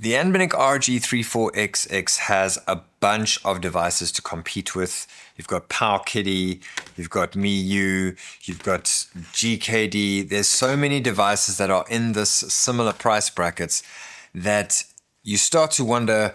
The Anbernic RG34XX has a bunch of devices to compete with. You've got PowerKitty, you've got MiU, you've got GKD. There's so many devices that are in this similar price brackets that you start to wonder,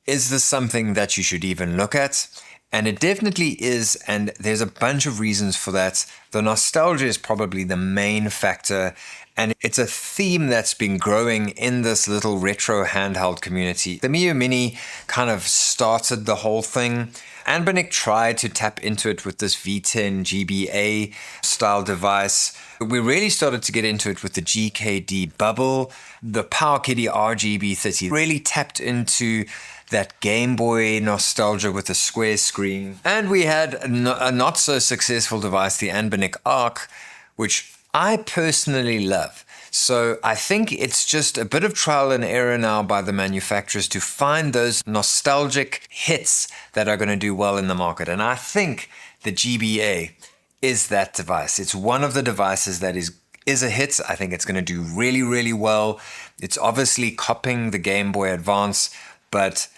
is this something that you should even look at? And it definitely is, and there's a bunch of reasons for that. The nostalgia is probably the main factor, and it's a theme that's been growing in this little retro handheld community. The MiU Mini kind of started the whole thing. Anbernic tried to tap into it with this V10 GBA style device. We really started to get into it with the GKD Bubble. The PowerKitty RGB30 really tapped into that Game Boy nostalgia with a square screen. And we had a not so successful device, the Anbernic Arc, which I personally love. So I think it's just a bit of trial and error now by the manufacturers to find those nostalgic hits that are going to do well in the market. And I think the GBA is that device. It's one of the devices that is a hit. I think it's going to do really, really well. It's obviously copying the Game Boy Advance, but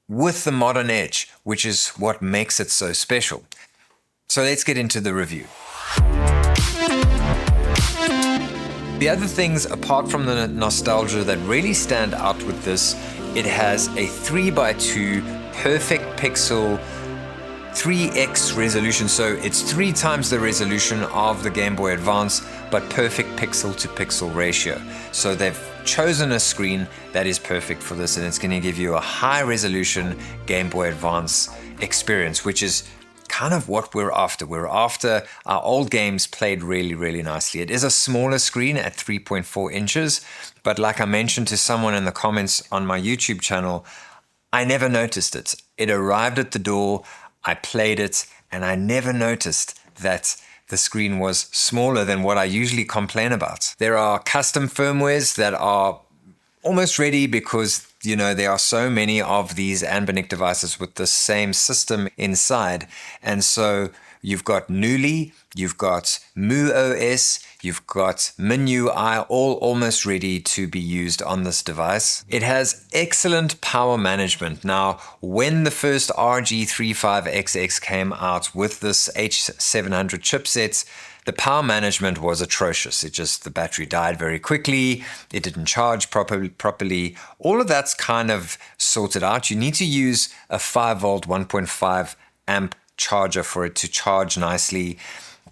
with the modern edge, which is what makes it so special. So let's get into the review. The other things, apart from the nostalgia, that really stand out with this, it has a 3x2 perfect pixel 3x resolution. So it's 3 times the resolution of the Game Boy Advance, but perfect pixel to pixel ratio. So they've chosen a screen that is perfect for this, and it's going to give you a high resolution Game Boy Advance experience, which is kind of what we're after. We're after our old games played really, really nicely. It is a smaller screen at 3.4 inches, but like I mentioned to someone in the comments on my YouTube channel, I never noticed it. It arrived at the door, I played it, and I never noticed that the screen was smaller than what I usually complain about. There are custom firmwares that are almost ready because, you know, there are so many of these Anbernic devices with the same system inside. And so you've got Newly, you've got MuOS, you've got MinUI, all almost ready to be used on this device. It has excellent power management. Now, when the first RG35XX came out with this H700 chipset, the power management was atrocious. The battery died very quickly. It didn't charge properly. All of that's kind of sorted out. You need to use a 5 volt 1.5 amp charger for it to charge nicely.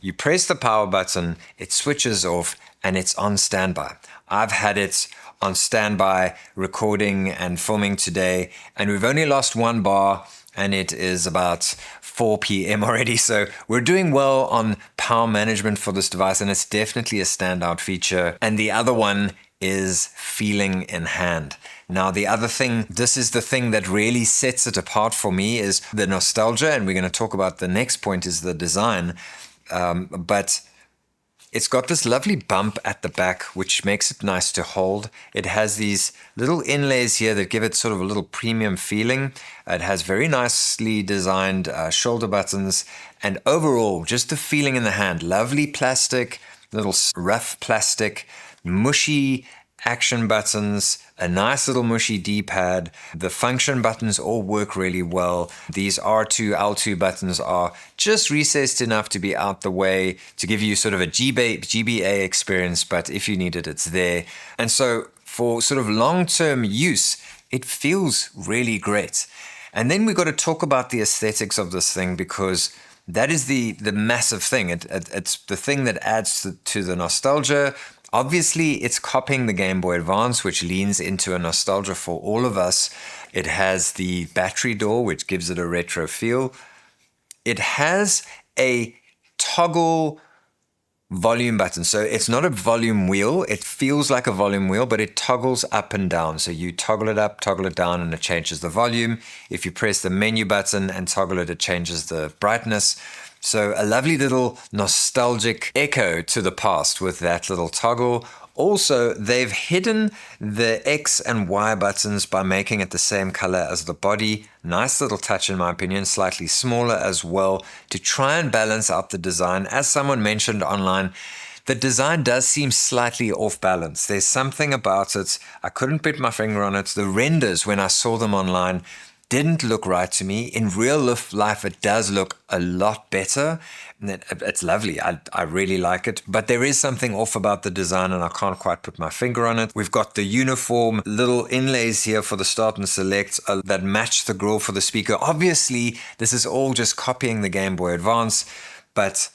You press the power button, it switches off, and it's on standby. I've had it on standby recording and filming today, and we've only lost 1 bar, and it is about 4 p.m. already. So we're doing well on power management for this device, and it's definitely a standout feature. And the other one is feeling in hand. Now, the other thing, this is the thing that really sets it apart for me, is the nostalgia, and we're going to talk about the next point is the design. But it's got this lovely bump at the back, which makes it nice to hold. It has these little inlays here that give it sort of a little premium feeling. It has very nicely designed shoulder buttons, and overall, just the feeling in the hand. Lovely plastic, little rough plastic, mushy action buttons, a nice little mushy D-pad. The function buttons all work really well. These R2, L2 buttons are just recessed enough to be out the way to give you sort of a GBA experience, but if you need it, it's there. And so for sort of long-term use, it feels really great. And then we've got to talk about the aesthetics of this thing, because that is the massive thing. It's the thing that adds to the nostalgia. Obviously, it's copying the Game Boy Advance, which leans into a nostalgia for all of us. It has the battery door, which gives it a retro feel. It has a toggle volume button. So it's not a volume wheel. It feels like a volume wheel, but it toggles up and down. So you toggle it up, toggle it down, and it changes the volume. If you press the menu button and toggle it, it changes the brightness. So a lovely little nostalgic echo to the past with that little toggle. Also, they've hidden the X and Y buttons by making it the same color as the body. Nice little touch in my opinion, slightly smaller as well to try and balance out the design. As someone mentioned online, The design does seem slightly off balance. There's something about it. I couldn't put my finger on it. The renders, when I saw them online, didn't look right to me. In real life, it does look a lot better. It's lovely. I really like it. But there is something off about the design, and I can't quite put my finger on it. We've got the uniform little inlays here for the start and select that match the grill for the speaker. Obviously, this is all just copying the Game Boy Advance, but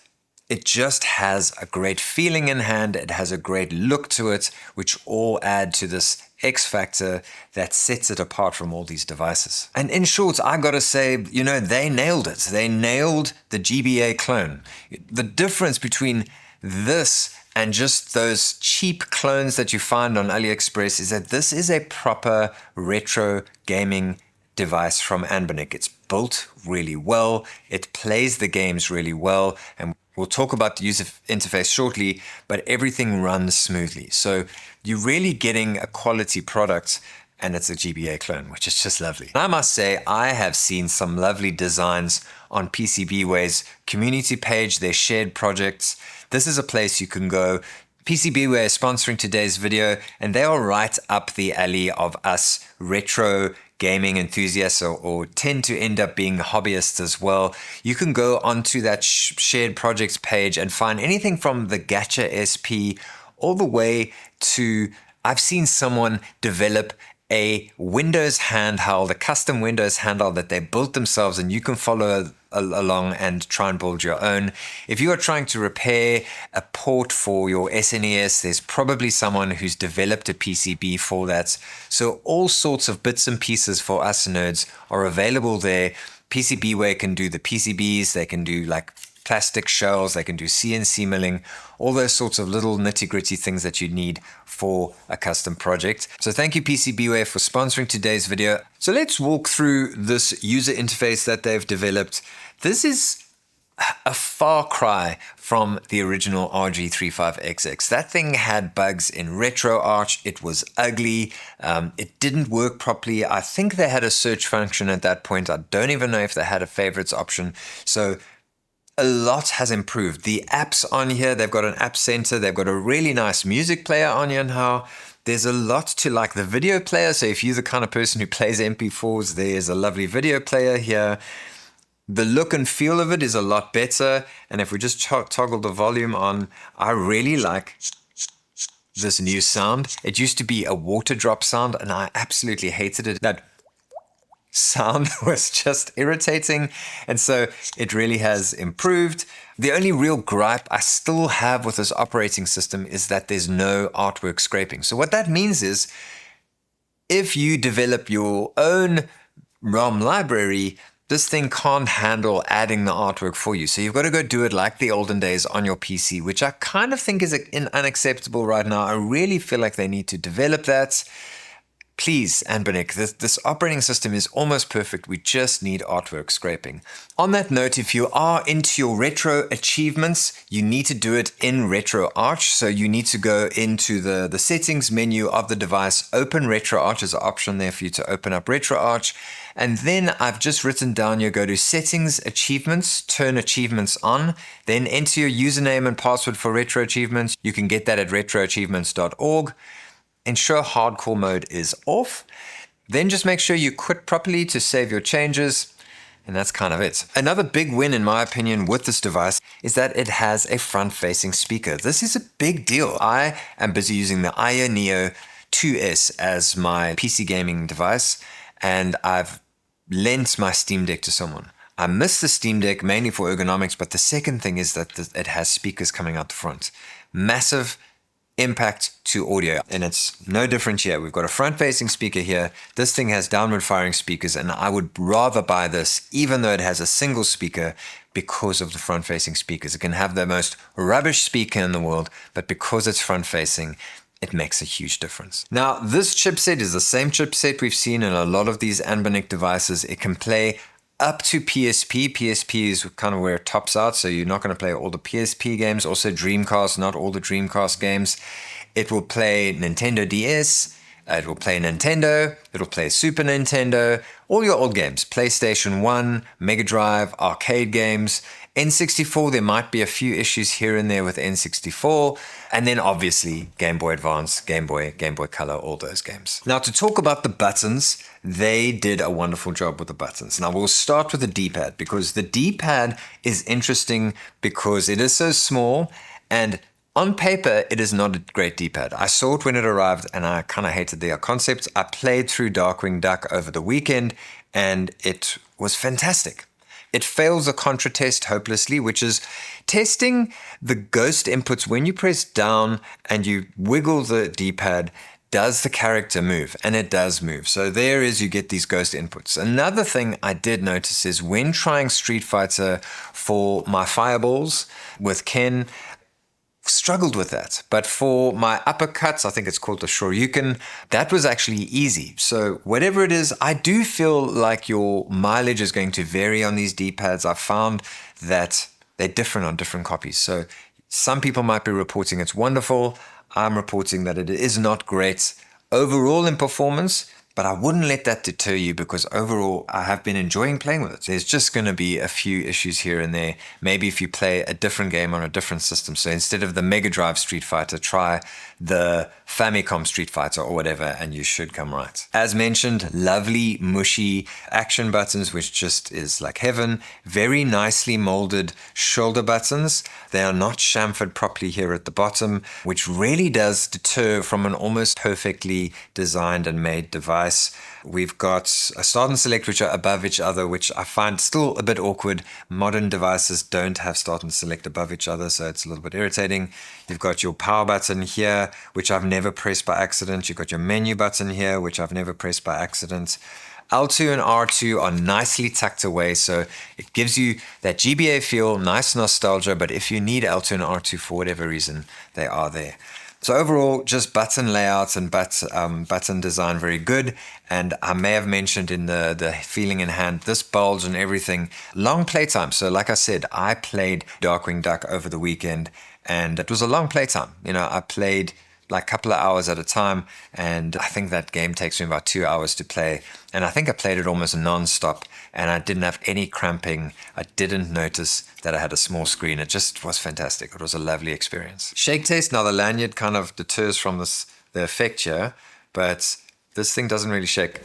it just has a great feeling in hand. It has a great look to it, which all add to this X factor that sets it apart from all these devices. And in short, I gotta say, they nailed it. They nailed the GBA clone. The difference between this and just those cheap clones that you find on AliExpress is that this is a proper retro gaming device from Anbernic. It's built really well. It plays the games really well. And we'll talk about the user interface shortly, but everything runs smoothly. So you're really getting a quality product, and it's a GBA clone, which is just lovely. And I must say, I have seen some lovely designs on PCBWay's community page, their shared projects. This is a place you can go. PCBWay is sponsoring today's video, and they are right up the alley of us retro gaming enthusiasts or tend to end up being hobbyists as well. You can go onto that shared projects page and find anything from the Gacha SP all the way to, I've seen someone develop a Windows handheld, a custom Windows handheld that they built themselves, and you can follow along and try and build your own. If you are trying to repair a port for your SNES, there's probably someone who's developed a PCB for that. So all sorts of bits and pieces for us nerds are available there. PCBWay can do the PCBs, they can do like plastic shells, they can do CNC milling, all those sorts of little nitty-gritty things that you need for a custom project. So thank you PCBWay for sponsoring today's video. So let's walk through this user interface that they've developed. This is a far cry from the original RG35XX. That thing had bugs in RetroArch. It was ugly. It didn't work properly. I think they had a search function at that point. I don't even know if they had a favorites option. So a lot has improved. The apps on here, they've got an app center. They've got a really nice music player on here now. There's a lot to like. The video player. So if you're the kind of person who plays MP4s, there's a lovely video player here. The look and feel of it is a lot better. And if we just toggle the volume on, I really like this new sound. It used to be a water drop sound, and I absolutely hated it. That sound was just irritating, and so it really has improved. The only real gripe I still have with this operating system is that there's no artwork scraping. So what that means is if you develop your own ROM library, this thing can't handle adding the artwork for you. So you've got to go do it like the olden days on your PC, which I kind of think is unacceptable right now. I really feel like they need to develop that. Please, Anbernic, this operating system is almost perfect. We just need artwork scraping. On that note, if you are into your retro achievements, you need to do it in RetroArch. So you need to go into the settings menu of the device, open RetroArch. There's an option there for you to open up RetroArch. And then I've just written down, you go to settings, achievements, turn achievements on, then enter your username and password for retro achievements. You can get that at retroachievements.org. Ensure hardcore mode is off. Then just make sure you quit properly to save your changes. And that's kind of it. Another big win, in my opinion, with this device is that it has a front-facing speaker. This is a big deal. I am busy using the Aya Neo 2S as my PC gaming device, and I've lent my Steamdeck to someone. I miss the Steamdeck mainly for ergonomics, but the second thing is that it has speakers coming out the front. Massive impact to audio, and it's no different here. We've got a front-facing speaker here. This thing has downward-firing speakers, and I would rather buy this, even though it has a single speaker, because of the front-facing speakers. It can have the most rubbish speaker in the world, but because it's front-facing, it makes a huge difference. Now, this chipset is the same chipset we've seen in a lot of these Anbernic devices. It can play up to PSP. PSP is kind of where it tops out, so you're not going to play all the PSP games. Also Dreamcast, not all the Dreamcast games. It will play Nintendo DS, it will play Nintendo, it'll play Super Nintendo, all your old games, PlayStation 1, Mega Drive, arcade games, N64, there might be a few issues here and there with N64, and then obviously Game Boy Advance, Game Boy Color, all those games. Now to talk about the buttons, they did a wonderful job with the buttons. Now we'll start with the D-pad, because the D-pad is interesting because it is so small, and on paper, it is not a great D-pad. I saw it when it arrived and I kind of hated the concept. I played through Darkwing Duck over the weekend and it was fantastic. It fails a contra test hopelessly, which is testing the ghost inputs. When you press down and you wiggle the D-pad, does the character move? And it does move. So there is, you get these ghost inputs. Another thing I did notice is when trying Street Fighter for my fireballs with Ken, struggled with that. But for my uppercuts, I think it's called the Shoryuken, that was actually easy. So whatever it is, I do feel like your mileage is going to vary on these D-pads. I found that they're different on different copies. So some people might be reporting it's wonderful. I'm reporting that it is not great overall in performance, but I wouldn't let that deter you, because overall I have been enjoying playing with it. There's just going to be a few issues here and there. Maybe if you play a different game on a different system. So instead of the Mega Drive Street Fighter, try the Famicom Street Fighter or whatever, and you should come right. As mentioned, lovely, mushy action buttons, which just is like heaven. Very nicely molded shoulder buttons. They are not chamfered properly here at the bottom, which really does deter from an almost perfectly designed and made device. We've got a start and select which are above each other, which I find still a bit awkward. Modern devices don't have start and select above each other, so it's a little bit irritating. You've got your power button here, which I've never pressed by accident. You've got your menu button here, which I've never pressed by accident. L2 and R2 are nicely tucked away, so it gives you that GBA feel, nice nostalgia, but if you need L2 and R2 for whatever reason, they are there. So overall, just button layouts and button design very good. And I may have mentioned in the feeling in hand, this bulge and everything, long playtime. So like I said, I played Darkwing Duck over the weekend and it was a long playtime. You know, I played like a couple of hours at a time, and I think that game takes me about 2 hours to play. And I think I played it almost non-stop, and I didn't have any cramping. I didn't notice that I had a small screen. It just was fantastic. It was a lovely experience. Shake test, now the lanyard kind of deters from the effect here, but this thing doesn't really shake.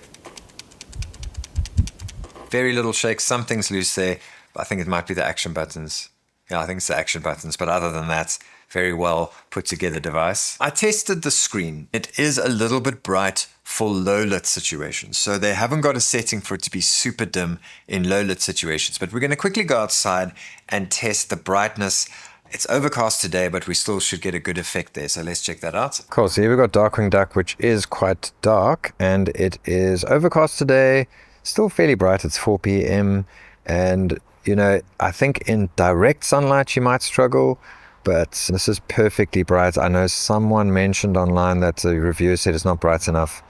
Very little shake, something's loose there. I think it might be the action buttons. Yeah, I think it's the action buttons, but other than that, very well put together device. I tested the screen. It is a little bit bright for low lit situations. So they haven't got a setting for it to be super dim in low lit situations, but we're going to quickly go outside and test the brightness. It's overcast today, but we still should get a good effect there. So let's check that out. Cool. So here we've got Darkwing Duck, which is quite dark, and it is overcast today. Still fairly bright. It's 4 p.m. And, you know, I think in direct sunlight you might struggle, but this is perfectly bright. I know someone mentioned online that the reviewer said it's not bright enough,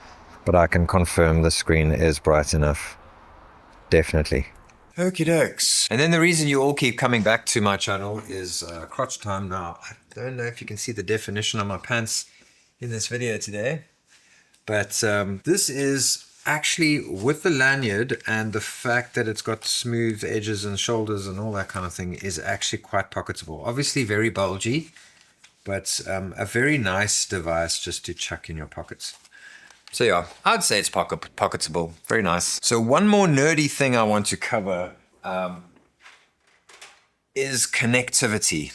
but I can confirm the screen is bright enough. Definitely. Okie dokes. And then the reason you all keep coming back to my channel is crotch time. Now, I don't know if you can see the definition of my pants in this video today, but this is actually, with the lanyard and the fact that it's got smooth edges and shoulders and all that kind of thing, is actually quite pocketable. Obviously very bulgy, but a very nice device just to chuck in your pockets. So yeah, I'd say it's pocketable. Very nice. So one more nerdy thing I want to cover is connectivity.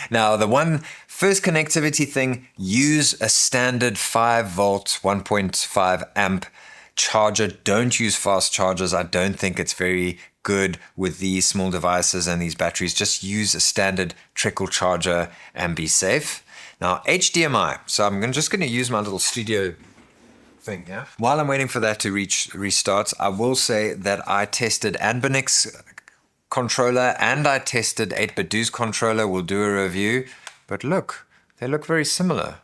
Now, the first connectivity thing, use a standard 5 volt, 1.5 amp charger. Don't use fast chargers. I don't think it's very good with these small devices and these batteries. Just use a standard trickle charger and be safe. Now, HDMI. So I'm just going to use my little studio thing here. While I'm waiting for that to restart, I will say that I tested Anbinix controller and I tested 8BitDo's controller. We'll do a review, but look, they look very similar.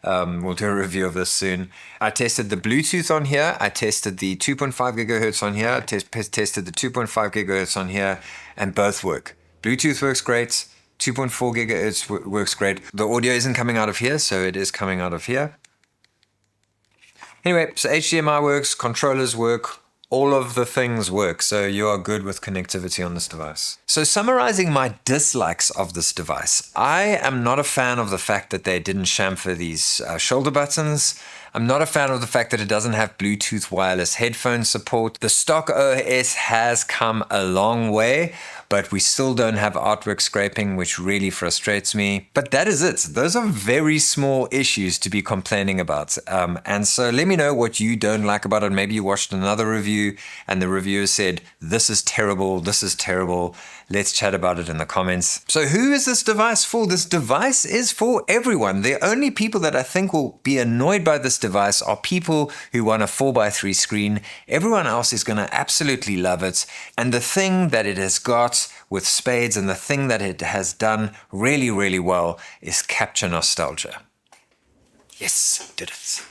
We'll do a review of this soon. I tested the Bluetooth on here. I tested the 2.5 gigahertz on here. I tested the 2.5 gigahertz on here, and both work. Bluetooth works great. 2.4 gigahertz works great. The audio isn't coming out of here, so it is coming out of here. Anyway, so HDMI works, controllers work, all of the things work, so you are good with connectivity on this device. So summarizing my dislikes of this device, I am not a fan of the fact that they didn't chamfer these shoulder buttons. I'm not a fan of the fact that it doesn't have Bluetooth wireless headphone support. The stock OS has come a long way, but we still don't have artwork scraping, which really frustrates me. But that is it. Those are very small issues to be complaining about. And so let me know what you don't like about it. Maybe you watched another review and the reviewer said, this is terrible, this is terrible. Let's chat about it in the comments. So who is this device for? This device is for everyone. The only people that I think will be annoyed by this device are people who want a 4x3 screen. Everyone else is going to absolutely love it. And the thing that it has got with spades and the thing that it has done really, really well is capture nostalgia. Yes, did it.